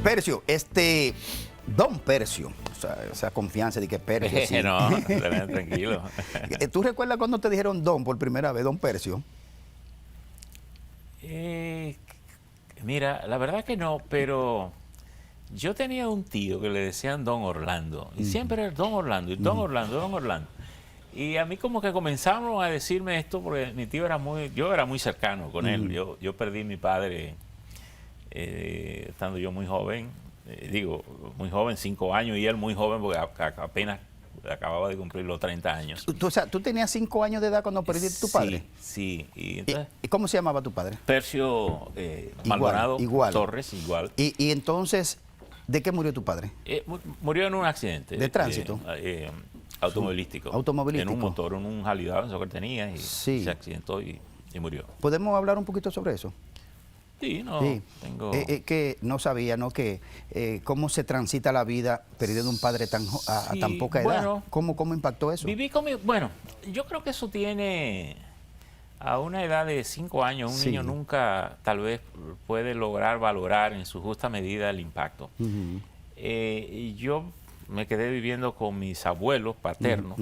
Percio, Don Percio, o sea, esa confianza de que Percio, sí. No, tranquilo. ¿Tú recuerdas cuando te dijeron Don por primera vez, Don Percio? Mira, la verdad que no, pero yo tenía un tío que le decían Don Orlando, y siempre era Don Orlando, y Don Orlando, Don Orlando. Y a mí como que comenzaron a decirme esto porque mi tío yo era muy cercano con él. Yo perdí a mi padre estando yo muy joven, muy joven, 5 años, y él muy joven porque apenas acababa de cumplir los 30 años. O sea, ¿tú tenías 5 años de edad cuando perdiste a tu padre? Sí. Y entonces, ¿Y cómo se llamaba tu padre? Percio Maldonado igual. Torres, igual. Y entonces, ¿de qué murió tu padre? Murió en un accidente. ¿De tránsito? Automovilístico. Automovilístico. En un motor, en un Harley Davidson que él tenía, y Sí. se accidentó y murió. ¿Podemos hablar un poquito sobre eso? Sí, no, Sí. tengo... Que no sabía, ¿no? Que cómo se transita la vida perdiendo un padre a Sí, tan poca edad. bueno, ¿Cómo impactó eso? Bueno, yo creo que eso tiene... A una edad de 5 años, un Sí. niño nunca tal vez puede lograr valorar en su justa medida el impacto. Y yo me quedé viviendo con mis abuelos paternos,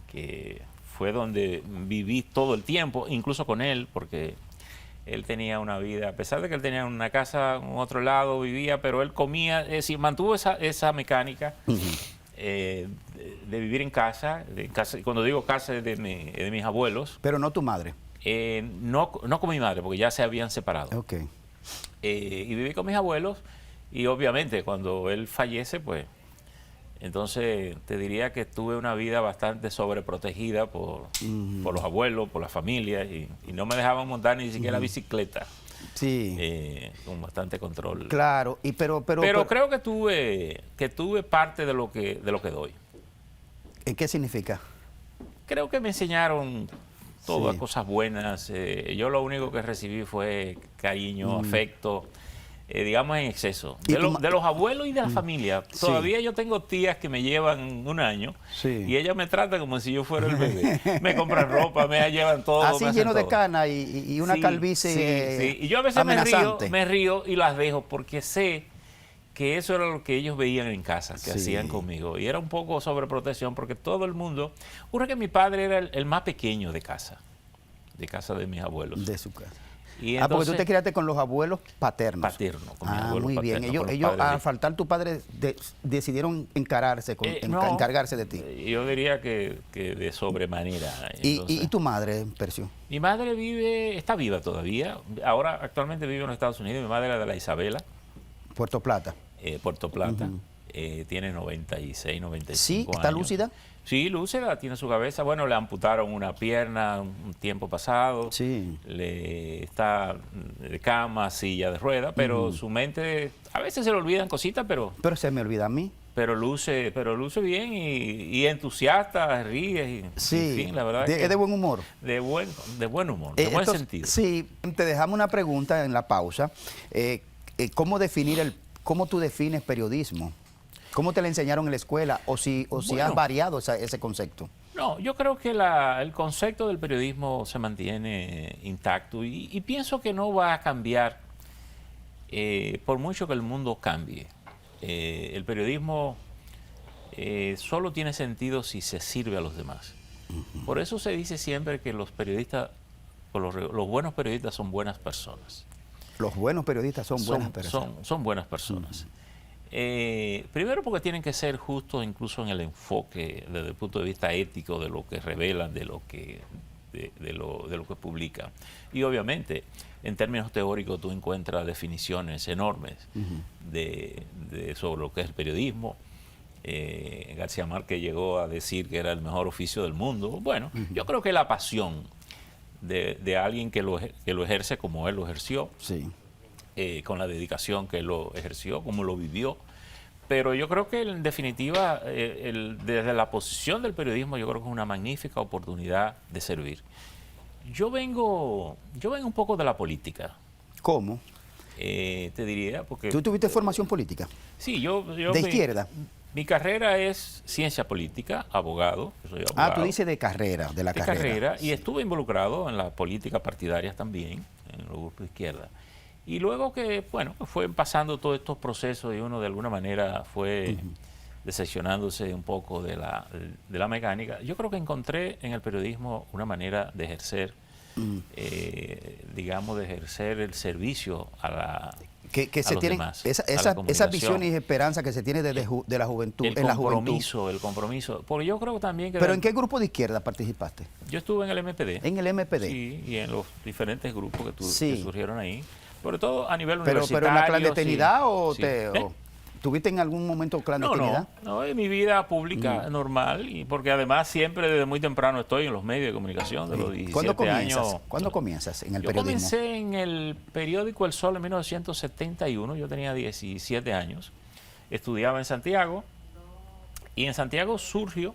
que fue donde viví todo el tiempo, incluso con él, porque él tenía una vida, a pesar de que él tenía una casa en otro lado, vivía, pero él comía, es decir, mantuvo esa mecánica de vivir en casa. Cuando digo casa es de mis abuelos. Pero no tu madre. No con mi madre, porque ya se habían separado. Ok. Y viví con mis abuelos, y obviamente cuando él fallece, pues, entonces te diría que tuve una vida bastante sobreprotegida por los abuelos, por la familia, y no me dejaban montar ni siquiera bicicleta. Sí. Con bastante control. Claro, pero creo que tuve parte de lo que doy. ¿qué significa? Creo que me enseñaron todas Sí. cosas buenas. Yo lo único que recibí fue cariño, afecto, digamos en exceso. ¿Y De los abuelos y de la familia. Sí. Todavía yo tengo tías que me llevan 1 año, Sí. y ellas me tratan como si yo fuera el bebé. Me compran ropa, me llevan todo. Así me hacen lleno de todo. cana y una Sí, calvicie sí. Y yo a veces amenazante. me río y las dejo porque sé que eso era lo que ellos veían en casa, que Sí. hacían conmigo. Y era un poco sobreprotección porque todo el mundo... Ocurre que mi padre era el más pequeño de casa de mis abuelos. De su casa. Y Porque tú entonces, te criaste con los abuelos paternos. paterno, con mis abuelos muy bien. paternos, con los Ellos padres al de- faltar tu padre, decidieron no, encargarse de ti. Yo diría que de sobremanera. ¿Y Entonces, tu madre, Percio? mi madre está viva todavía. Ahora actualmente vive en los Estados Unidos. Mi madre era de la Isabela, Puerto Plata. Puerto Plata. Tiene 96, 95 ¿Sí? años. ¿Está lúcida? Sí, lúcida, tiene su cabeza. Bueno, le amputaron una pierna un tiempo pasado. Sí. Le está de cama, silla de rueda, pero su mente, a veces se le olvidan cositas, pero Pero se me olvida a mí. luce bien y entusiasta, ríe. Y, Sí. en fin, la verdad Es de buen humor. de buen humor, de buen Entonces, sentido. Sí, te dejamos una pregunta en la pausa. ¿Cómo tú defines periodismo? ¿Cómo te la enseñaron en la escuela? ¿O si Bueno. has variado ese concepto? No, yo creo que el concepto del periodismo se mantiene intacto y pienso que no va a cambiar por mucho que el mundo cambie. El periodismo solo tiene sentido si se sirve a los demás. Por eso se dice siempre que los periodistas, los buenos periodistas son buenas personas. Los buenos periodistas son buenas personas. Son buenas personas. Primero porque tienen que ser justos incluso en el enfoque desde el punto de vista ético de lo que revelan, de lo que publican. Y obviamente, en términos teóricos, tú encuentras definiciones enormes sobre lo que es el periodismo. García Márquez llegó a decir que era el mejor oficio del mundo. Bueno, yo creo que la pasión de alguien que lo ejerce como él lo ejerció, Sí. con la dedicación que lo ejerció, como lo vivió. Pero yo creo que en definitiva, desde la posición del periodismo, yo creo que es una magnífica oportunidad de servir. Yo vengo un poco de la política. ¿Cómo? Te diría, porque... ¿Tú tuviste formación política? Sí, yo ¿De izquierda? Mi carrera es ciencia política, abogado. Yo soy abogado. Tú dices de carrera, de la carrera. Y estuve involucrado en la política partidaria también, en los grupos de izquierda. Y luego que, bueno, fue pasando todos estos procesos y uno de alguna manera fue decepcionándose un poco de la mecánica, yo creo que encontré en el periodismo una manera de ejercer, digamos, de ejercer el servicio a que se los tienen demás, esas visiones y esperanzas que se tiene de la juventud, en la juventud. El compromiso, porque yo creo también que... ¿Pero en qué grupo de izquierda participaste? Yo estuve en el MPD. En el MPD. Sí, y en los diferentes grupos que Sí. surgieron ahí, sobre todo a nivel ¿Pero universitario. en la clandestinidad sí, o sí. o tuviste en algún momento clandestinidad? No, en mi vida pública normal, y porque además siempre desde muy temprano estoy en los medios de comunicación, de los 17 ¿Cuándo comienzas? años. ¿Cuándo comienzas en el Yo periodismo? comencé en el periódico El Sol en 1971, yo tenía 17 años, estudiaba en Santiago, y en Santiago surgió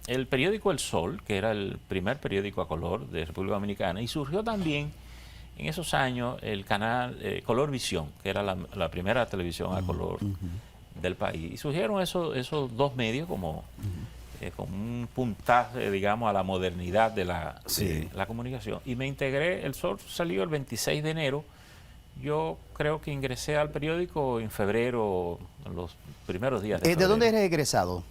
el periódico El Sol, que era el primer periódico a color de República Dominicana, y surgió también en esos años el canal Color Visión, que era la primera televisión a color del país. Y surgieron esos dos medios como un puntaje, digamos, a la modernidad de la comunicación. Y me integré, El Sol salió el 26 de enero. Yo creo que ingresé al periódico en febrero, en los primeros días de febrero. ¿De dónde eres egresado?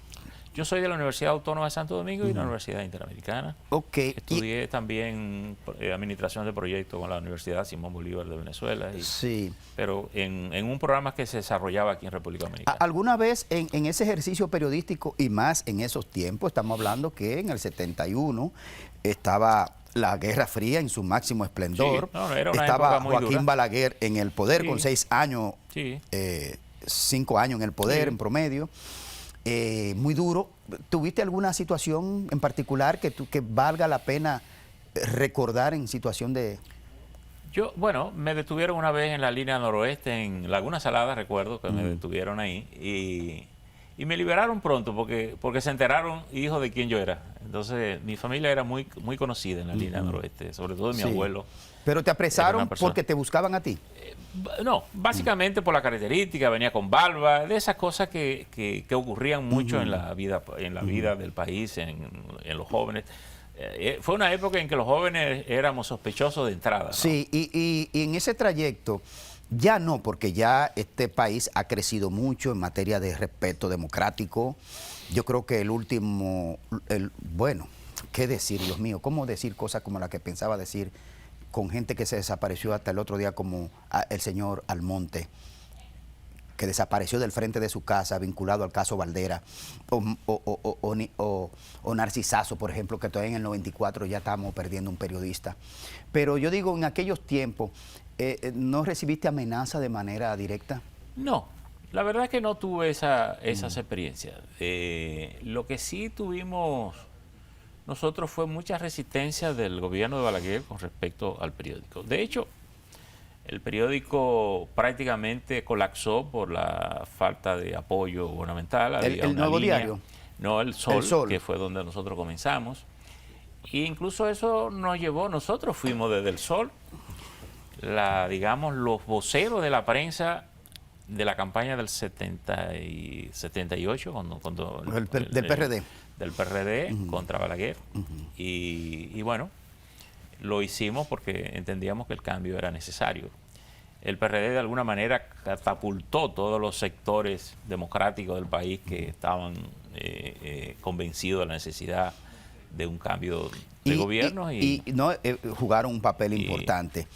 Yo soy de la Universidad Autónoma de Santo Domingo y de la Universidad Interamericana. Ok. Estudié también Administración de Proyectos con la Universidad Simón Bolívar de Venezuela. Sí. Pero en un programa que se desarrollaba aquí en República Dominicana. ¿Alguna vez en ese ejercicio periodístico y más en esos tiempos, estamos hablando que en el 71 estaba la Guerra Fría en su máximo esplendor, sí, era una estaba época muy Joaquín dura. Balaguer en el poder Sí. con 6 años, Sí. 5 años en el poder Sí. en promedio, muy duro. ¿Tuviste alguna situación en particular que valga la pena recordar en situación de...? Bueno, me detuvieron una vez en la línea noroeste, en Laguna Salada, recuerdo que me detuvieron ahí, y me liberaron pronto porque se enteraron, hijo, de quién yo era. Entonces, mi familia era muy, muy conocida en la línea noroeste, sobre todo de mi Sí. abuelo. ¿Pero te Era apresaron una persona. porque te buscaban a ti? No, básicamente por la característica, venía con barba, de esas cosas que ocurrían mucho en la vida del país, en los jóvenes. Fue una época en que los jóvenes éramos sospechosos de entrada, ¿no? Sí, y en ese trayecto, ya no, porque ya este país ha crecido mucho en materia de respeto democrático. Yo creo que bueno, ¿qué decir, Dios mío? ¿Cómo decir cosas como las que pensaba decir con gente que se desapareció hasta el otro día, como el señor Almonte, que desapareció del frente de su casa vinculado al caso Valdera, o Narcisazo, por ejemplo, que todavía en el 94 ya estábamos perdiendo un periodista? Pero yo digo, en aquellos tiempos, ¿no recibiste amenaza de manera directa? No, la verdad es que no tuve esas experiencias. Lo que sí tuvimos nosotros fue mucha resistencia del gobierno de Balaguer con respecto al periódico. De hecho, el periódico prácticamente colapsó por la falta de apoyo gubernamental. ¿El Nuevo Diario? No, el Sol, El Sol, que fue donde nosotros comenzamos. E incluso eso nos llevó, nosotros fuimos desde el Sol, digamos, los voceros de la prensa de la campaña del 78, del PRD. Del PRD contra Balaguer. Y bueno, lo hicimos porque entendíamos que el cambio era necesario. El PRD de alguna manera catapultó todos los sectores democráticos del país que estaban convencidos de la necesidad de un cambio de gobierno. Y no, jugaron un papel importante.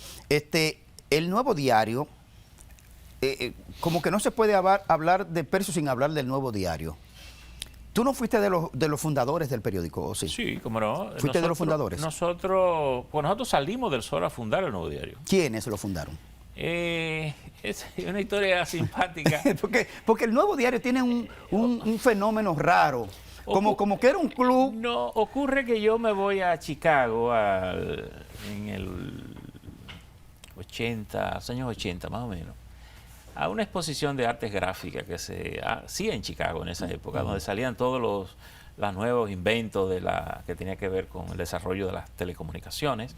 El Nuevo Diario, como que no se puede hablar de Percio sin hablar del Nuevo Diario. ¿Tú no fuiste de los fundadores del periódico, o sí? Sí, cómo no. ¿Fuiste de los fundadores? Nosotros salimos del Sol a fundar el Nuevo Diario. ¿Quiénes lo fundaron? Es una historia simpática. porque el Nuevo Diario tiene un fenómeno raro, como que era un club. No, ocurre que yo me voy a Chicago en el 80, los años 80 más o menos, a una exposición de artes gráficas que se hacía en Chicago en esa época, donde salían todos los nuevos inventos que tenía que ver con el desarrollo de las telecomunicaciones.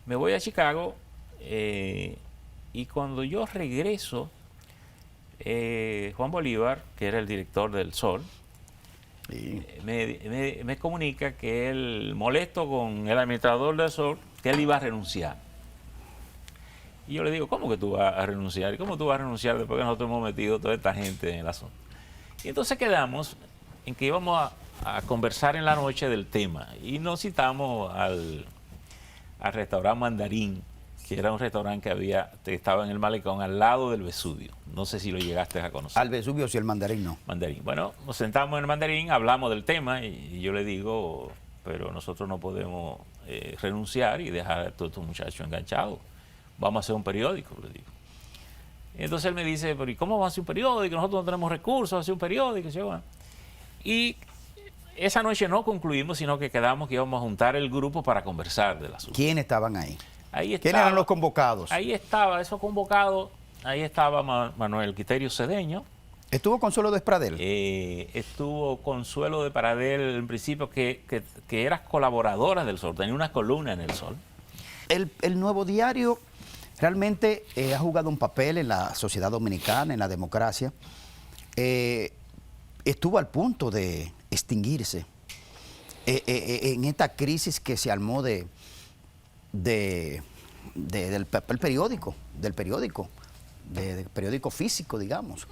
Me voy a Chicago y cuando yo regreso, Juan Bolívar, que era el director del Sol, Sí. me comunica que él, molesto con el administrador del Sol, que él iba a renunciar. Y yo le digo, ¿cómo que tú vas a renunciar? ¿Y cómo tú vas a renunciar después que nosotros hemos metido toda esta gente en el asunto? Y entonces quedamos en que íbamos a conversar en la noche del tema. Y nos citamos al restaurante Mandarín, que era un restaurante que estaba en el Malecón, al lado del Vesubio. No sé si lo llegaste a conocer. Al Vesubio, sí, el Mandarín no. Mandarín. Bueno, nos sentamos en el Mandarín, hablamos del tema y yo le digo, pero nosotros no podemos renunciar y dejar a todos estos muchachos enganchados. Vamos a hacer un periódico, le digo. Y entonces él me dice, pero ¿y cómo vamos a hacer un periódico? Nosotros no tenemos recursos, hacer un periódico. Y esa noche no concluimos, sino que quedamos que íbamos a juntar el grupo para conversar del asunto. ¿Quiénes estaban ahí? ¿Quiénes eran los convocados? Ahí estaba, esos convocados, ahí estaba Manuel Quiterio Cedeño. ¿Estuvo Consuelo de Pradel? Estuvo Consuelo de Pradel en principio, que era colaboradora del Sol, tenía una columna en el Sol. El Nuevo Diario realmente ha jugado un papel en la sociedad dominicana, en la democracia. Estuvo al punto de extinguirse en esta crisis que se armó del periódico físico, digamos.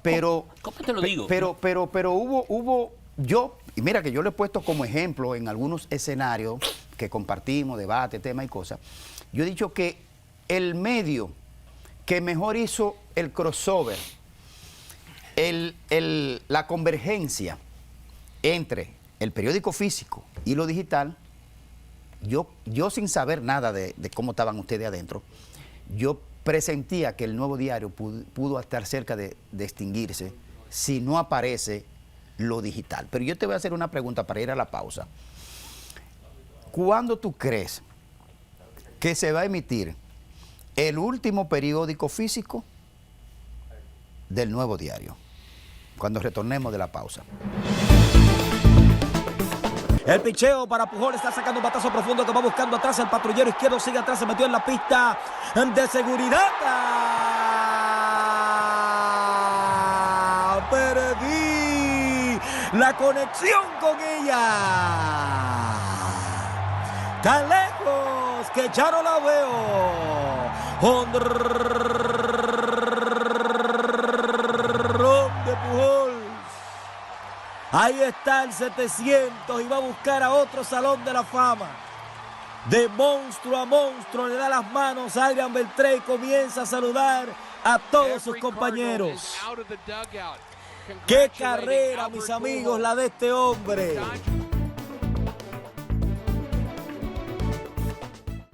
Pero ¿Cómo te lo digo? Pero hubo y mira que yo lo he puesto como ejemplo en algunos escenarios que compartimos, debate, temas y cosas. Yo he dicho que el medio que mejor hizo el crossover, la convergencia entre el periódico físico y lo digital, yo sin saber nada de cómo estaban ustedes adentro, yo presentía que el Nuevo Diario pudo estar cerca de extinguirse si no aparece lo digital. Pero yo te voy a hacer una pregunta para ir a la pausa. ¿Cuándo tú crees que se va a emitir el último periódico físico del Nuevo Diario? Cuando retornemos de la pausa. El picheo para Pujol, está sacando un batazo profundo que va buscando atrás. El patrullero izquierdo sigue atrás, se metió en la pista de seguridad. Perdí la conexión con ella. Tan lejos que ya no la veo. Honrón de Pujol. Ahí está el 700 y va a buscar a otro Salón de la Fama. De monstruo a monstruo le da las manos a Adrián Beltré y comienza a saludar a todos sus compañeros. ¡Qué carrera, mis amigos, la de este hombre!